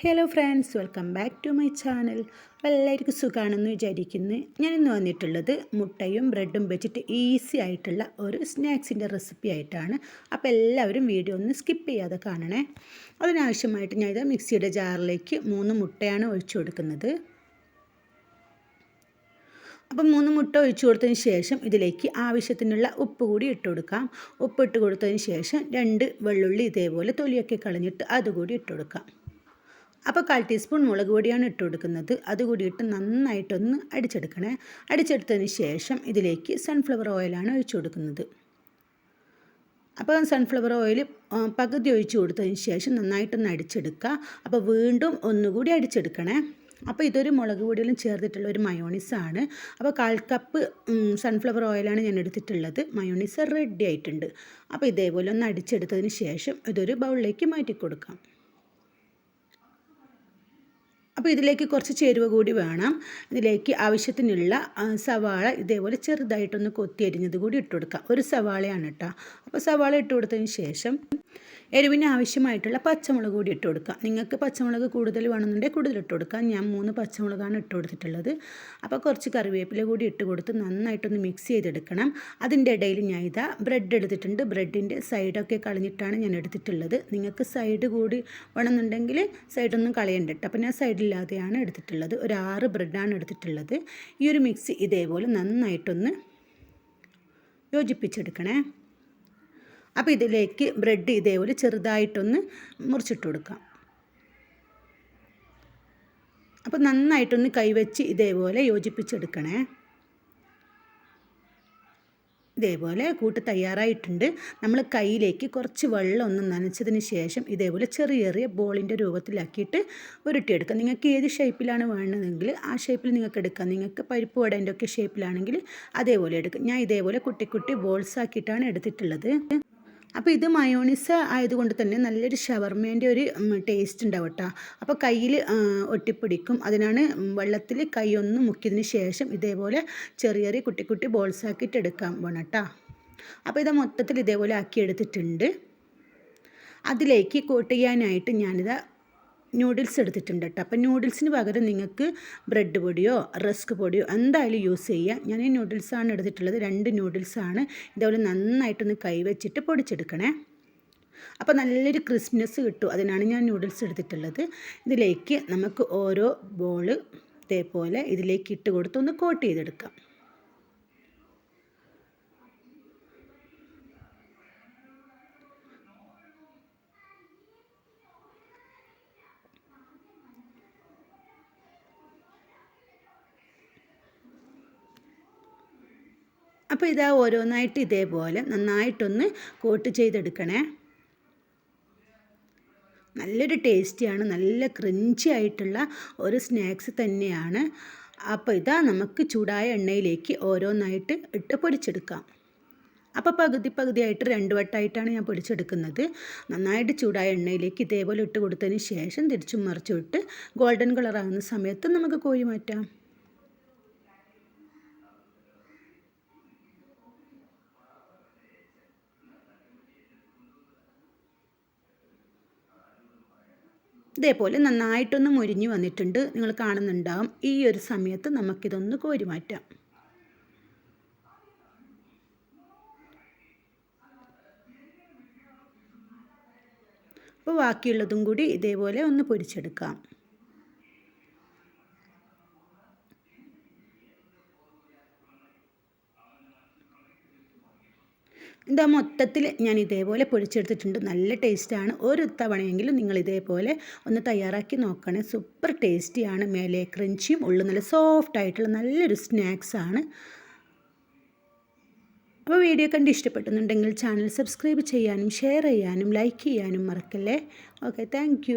Hello friends, welcome back to my channel. എല്ലാവർക്കും സുഖമാണെന്ന് വിചാരിക്കുന്നു. ഞാനിന്ന് വന്നിട്ടുള്ളത് മുട്ടയും ബ്രെഡും വെച്ചിട്ട് ഈസി ആയിട്ടുള്ള ഒരു സ്നാക്സിൻ്റെ റെസിപ്പി ആയിട്ടാണ്. അപ്പോൾ എല്ലാവരും വീഡിയോ ഒന്ന് സ്കിപ്പ് ചെയ്യാതെ കാണണേ. അതിനാവശ്യമായിട്ട് ഞാൻ ഇത് മിക്സിയുടെ ജാറിലേക്ക് 3 മുട്ടയാണ് ഒഴിച്ചു കൊടുക്കുന്നത്. അപ്പം 3 മുട്ട ഒഴിച്ചു കൊടുത്തതിന് ശേഷം ഇതിലേക്ക് ആവശ്യത്തിനുള്ള ഉപ്പ് കൂടി ഇട്ട് കൊടുക്കാം. ഉപ്പ് ഇട്ട് കൊടുത്തതിന് ശേഷം 2 വെള്ളുള്ളി ഇതേപോലെ തൊലിയൊക്കെ കളഞ്ഞിട്ട് അതുകൂടി ഇട്ട് കൊടുക്കാം. അപ്പോൾ 1/4 ടീസ്പൂൺ മുളക് പൊടിയാണ് ഇട്ട് കൊടുക്കുന്നത്. അതുകൂടി ഇട്ട് നന്നായിട്ടൊന്ന് അടിച്ചെടുക്കണേ. അടിച്ചെടുത്തതിന് ശേഷം ഇതിലേക്ക് സൺഫ്ലവർ ഓയിലാണ് ഒഴിച്ചു കൊടുക്കുന്നത്. അപ്പോൾ സൺഫ്ലവർ ഓയിൽ പകുതി ഒഴിച്ചു കൊടുത്തതിന് ശേഷം നന്നായിട്ടൊന്ന് അടിച്ചെടുക്കുക. അപ്പോൾ വീണ്ടും ഒന്നുകൂടി അടിച്ചെടുക്കണേ. അപ്പോൾ ഇതൊരു മുളക് പൊടിയെല്ലാം ചേർത്തിട്ടുള്ള ഒരു മയോണീസാണ്. അപ്പോൾ 1/4 കപ്പ് സൺഫ്ലവർ ഓയിലാണ് ഞാൻ എടുത്തിട്ടുള്ളത്. മയോണീസ് റെഡി ആയിട്ടുണ്ട്. അപ്പോൾ ഇതേപോലെ ഒന്ന് അടിച്ചെടുത്തതിന് ശേഷം ഇതൊരു ബൗളിലേക്ക് മാറ്റി കൊടുക്കാം. അപ്പോൾ ഇതിലേക്ക് കുറച്ച് ചേരുവ കൂടി വേണം. ഇതിലേക്ക് ആവശ്യത്തിനുള്ള സവാള ഇതേപോലെ ചെറുതായിട്ടൊന്ന് കൊത്തി അരിഞ്ഞത് കൂടി ഇട്ട് കൊടുക്കാം. ഒരു സവാളയാണ് കേട്ടോ. അപ്പോൾ സവാള ഇട്ട് കൊടുത്തതിന് ശേഷം എരിവിന് ആവശ്യമായിട്ടുള്ള പച്ചമുളക് കൂടി ഇട്ട് കൊടുക്കാം. നിങ്ങൾക്ക് പച്ചമുളക് കൂടുതൽ വേണമെന്നുണ്ടെങ്കിൽ കൂടുതൽ ഇട്ട് കൊടുക്കാം. ഞാൻ 3 പച്ചമുളകാണ് ഇട്ട് കൊടുത്തിട്ടുള്ളത്. അപ്പോൾ കുറച്ച് കറിവേപ്പില കൂടി ഇട്ട് കൊടുത്ത് നന്നായിട്ടൊന്ന് മിക്സ് ചെയ്തെടുക്കണം. അതിൻ്റെ ഇടയിൽ ഞാൻ ഇതാ ബ്രെഡ് എടുത്തിട്ടുണ്ട്. ബ്രെഡിൻ്റെ സൈഡൊക്കെ കളഞ്ഞിട്ടാണ് ഞാൻ എടുത്തിട്ടുള്ളത്. നിങ്ങൾക്ക് സൈഡ് കൂടി വേണമെന്നുണ്ടെങ്കിൽ സൈഡൊന്നും കളയണ്ട കേട്ടോ. അപ്പോൾ ഞാൻ സൈഡില്ലാതെയാണ് എടുത്തിട്ടുള്ളത്. ഒരു 6 ബ്രെഡാണ് എടുത്തിട്ടുള്ളത്. ഈ ഒരു മിക്സ് ഇതേപോലെ നന്നായിട്ടൊന്ന് യോജിപ്പിച്ചെടുക്കണേ. അപ്പോൾ ഇതിലേക്ക് ബ്രെഡ് ഇതേപോലെ ചെറുതായിട്ടൊന്ന് മുറിച്ചിട്ട് കൊടുക്കാം. അപ്പോൾ നന്നായിട്ടൊന്ന് കൈവച്ച് ഇതേപോലെ യോജിപ്പിച്ചെടുക്കണേ. ഇതേപോലെ കൂട്ട് തയ്യാറായിട്ടുണ്ട്. നമ്മൾ കയ്യിലേക്ക് കുറച്ച് വെള്ളം ഒന്ന് നനച്ചതിന് ശേഷം ഇതേപോലെ ചെറിയ ചെറിയ ബോളിൻ്റെ രൂപത്തിലാക്കിയിട്ട് ഉരുട്ടിയെടുക്കാം. നിങ്ങൾക്ക് ഏത് ഷേപ്പിലാണ് വേണ്ടതെങ്കിൽ ആ ഷേപ്പിൽ നിങ്ങൾക്ക് എടുക്കാം. നിങ്ങൾക്ക് പരിപ്പ് വടേൻ്റെ ഒക്കെ ഷേപ്പിലാണെങ്കിൽ അതേപോലെ എടുക്കാം. ഞാൻ ഇതേപോലെ കുട്ടി കുട്ടി ബോൾസ് ആക്കിയിട്ടാണ് എടുത്തിട്ടുള്ളത്. അപ്പോൾ ഇത് മയോണീസ് ആയതുകൊണ്ട് തന്നെ നല്ലൊരു ഷവർമേൻ്റെ ഒരു ടേസ്റ്റ് ഉണ്ടാവും കേട്ടോ. അപ്പോൾ കയ്യിൽ ഒട്ടിപ്പിടിക്കും. അതിനാണ് വെള്ളത്തിൽ കൈ ഒന്ന് മുക്കിയതിന് ശേഷം ഇതേപോലെ ചെറിയ ചെറിയ കുട്ടി കുട്ടി ബോൾസ് ആക്കിയിട്ട് എടുക്കാൻ പോകണം കേട്ടോ. അപ്പോൾ ഇത് മൊത്തത്തിൽ ഇതേപോലെ ആക്കി എടുത്തിട്ടുണ്ട്. അതിലേക്ക് കോട്ട് ചെയ്യാനായിട്ട് ഞാനിത് നൂഡിൽസ് എടുത്തിട്ടുണ്ട് കേട്ടോ. അപ്പോൾ നൂഡിൽസിന് പകരം നിങ്ങൾക്ക് ബ്രെഡ് പൊടിയോ റസ്ക് പൊടിയോ എന്തായാലും യൂസ് ചെയ്യുക. ഞാൻ ഈ നൂഡിൽസാണ് എടുത്തിട്ടുള്ളത്. 2 നൂഡിൽസാണ്. ഇതേപോലെ നന്നായിട്ടൊന്ന് കൈവച്ചിട്ട് പൊടിച്ചെടുക്കണേ. അപ്പോൾ നല്ലൊരു ക്രിസ്പ്നെസ് കിട്ടും. അതിനാണ് ഞാൻ നൂഡിൽസ് എടുത്തിട്ടുള്ളത്. ഇതിലേക്ക് നമുക്ക് ഓരോ ബോള് ഇതേപോലെ ഇതിലേക്ക് ഇട്ട് കൊടുത്തൊന്ന് കോട്ട് ചെയ്തെടുക്കാം. അപ്പോൾ ഇതാ ഓരോന്നായിട്ട് ഇതേപോലെ നന്നായിട്ടൊന്ന് കോട്ട് ചെയ്തെടുക്കണേ. നല്ലൊരു ടേസ്റ്റിയാണ്. നല്ല ക്രഞ്ചി ആയിട്ടുള്ള ഒരു സ്നാക്സ് തന്നെയാണ്. അപ്പോൾ ഇതാ നമുക്ക് ചൂടായ എണ്ണയിലേക്ക് ഓരോന്നായിട്ട് ഇട്ട് പൊരിച്ചെടുക്കാം. അപ്പോൾ പകുതിയായിട്ട് 2 വട്ടമായിട്ടാണ് ഞാൻ പൊരിച്ചെടുക്കുന്നത്. നന്നായിട്ട് ചൂടായ എണ്ണയിലേക്ക് ഇതേപോലെ ഇട്ട് കൊടുത്തതിന് ശേഷം തിരിച്ചും മറിച്ചും ഇട്ട് ഗോൾഡൻ കളറാകുന്ന സമയത്ത് നമുക്ക് കോരി മാറ്റാം. ഇതേപോലെ നന്നായിട്ടൊന്ന് മൊരിഞ്ഞ് വന്നിട്ടുണ്ട്. നിങ്ങൾ കാണുന്നുണ്ടാവും. ഈ ഒരു സമയത്ത് നമുക്കിതൊന്ന് കോരി മാറ്റാം. അപ്പോൾ ബാക്കിയുള്ളതും കൂടി ഇതേപോലെ ഒന്ന് പൊരിച്ചെടുക്കാം. ഇതാ മൊത്തത്തിൽ ഞാൻ ഇതേപോലെ പൊരിച്ചെടുത്തിട്ടുണ്ട്. നല്ല ടേസ്റ്റാണ്. ഒരു തവണയെങ്കിലും നിങ്ങൾ ഇതേപോലെ ഒന്ന് തയ്യാറാക്കി നോക്കണേ. സൂപ്പർ ടേസ്റ്റിയാണ്. മേലെ ക്രഞ്ചിയും ഉള്ളിൽ നല്ല സോഫ്റ്റ് ആയിട്ടുള്ള നല്ലൊരു സ്നാക്സാണ്. അപ്പോൾ വീഡിയോ കണ്ട് ഇഷ്ടപ്പെട്ടുന്നുണ്ടെങ്കിൽ ചാനൽ സബ്സ്ക്രൈബ് ചെയ്യാനും ഷെയർ ചെയ്യാനും ലൈക്ക് ചെയ്യാനും മറക്കല്ലേ. Okay, thank